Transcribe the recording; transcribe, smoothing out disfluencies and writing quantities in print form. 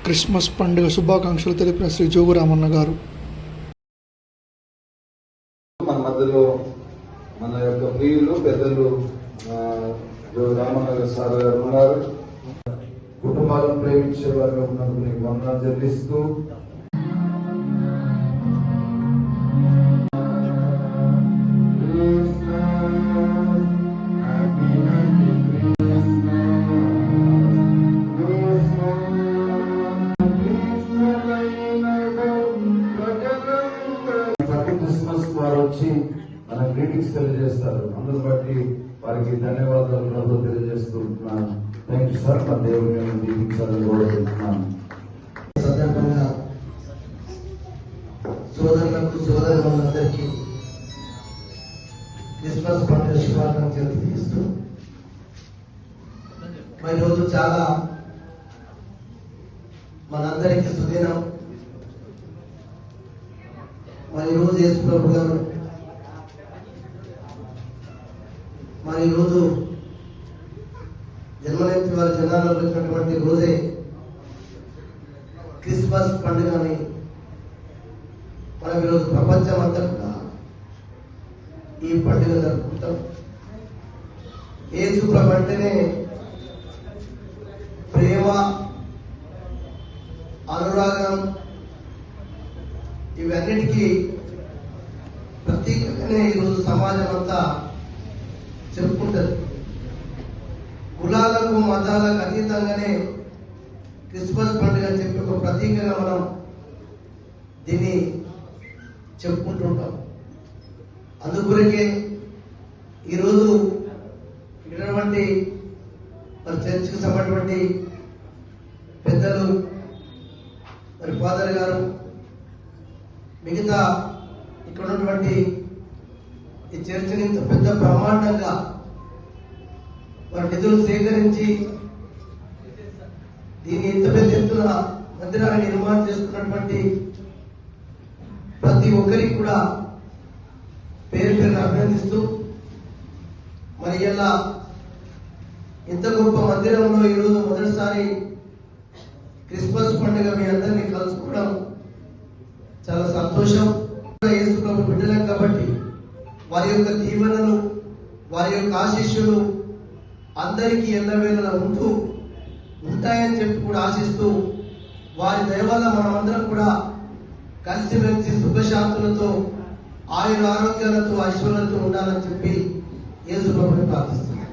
Christmas పండుగ శుభాకాంక్షలు తెలిపిన శ్రీ జోగు రామన్న గారు. మన మధ్యలో మన యొక్క ప్రియులు పెద్దలు జోగు రామన్న సార్ గారు ఉన్నారు. కుటుంబాలను ప్రేమించే వారు ఉన్నందుకు మీకు వందనాలు చెల్లిస్తూ క్రిస్మస్ వారు వచ్చి మన గ్రీటింగ్స్ తెలియజేస్తారు. అందుని బట్టి వారికి ధన్యవాదాలు ప్రభు తెలియజేస్తున్నాను. Thank you sir. మా దేవుడిని దీవించాలని కోరుకుంటున్నాను. సందర్భంగా సోదరులకు సోదరులందరికీ క్రిస్మస్ పండుగ శుభాకాంక్షలు తెలియజేస్తూ మరి రోజు చాలా మనందరికీ సుదినం. మరి రోజు యేసు ప్రభు గారు మరి రోజు జన్మనేత్రి వారి జనాల్లో వచ్చినటువంటి రోజే క్రిస్మస్ పండుగని మనం ఈరోజు ప్రపంచం అంతా కూడా ఈ పండుగ జరుపుకుంటాం. యేసు ప్రభు అంటేనే ప్రేమ, అనురాగం, ఇవన్నిటికీ ప్రతీకగానే ఈరోజు సమాజం అంతా చెప్పుకుంటుంది. కులాలకు మతాలకు అతీతంగానే క్రిస్మస్ పండుగ అని చెప్పి ఒక ప్రతీకగా మనం దీన్ని చెప్పుకుంటుంటాం. అందుకొరకే ఈరోజు ఇటువంటి మరి చర్చికి సంబంధించినటువంటి పెద్దలు మరి ఫాదర్ గారు, మిగతా ఇక్కడ ఉన్నటువంటి ఈ చర్చిని ఇంత పెద్ద బ్రహ్మాండంగా వారి నిధులు సేకరించి దీన్ని ఇంత పెద్ద ఎత్తున మందిరాన్ని నిర్మాణం చేసుకున్నటువంటి ప్రతి ఒక్కరికి కూడా పేరు పేరును అభినందిస్తూ మరి ఇలా ఇంత గొప్ప మందిరంలో ఈరోజు మొదటిసారి క్రిస్మస్ పండుగ మీ అందరినీ కలుసుకోవడం చాలా సంతోషం. యేసు ప్రభు బిడ్డలం కాబట్టి వారి యొక్క దీవెనలు, వారి యొక్క ఆశీస్సులు అందరికీ ఎల్లవేళలా ఉంటాయని చెప్పి కూడా ఆశిస్తూ వారి దయ వల్ల మనమందరం కూడా కలిసిమెలిసి సుఖశాంతులతో ఆయుర ఆరోగ్యాలతో ఐశ్వర్యాలతో ఉండాలని చెప్పి యేసు ప్రభుని ప్రార్థిస్తున్నాం.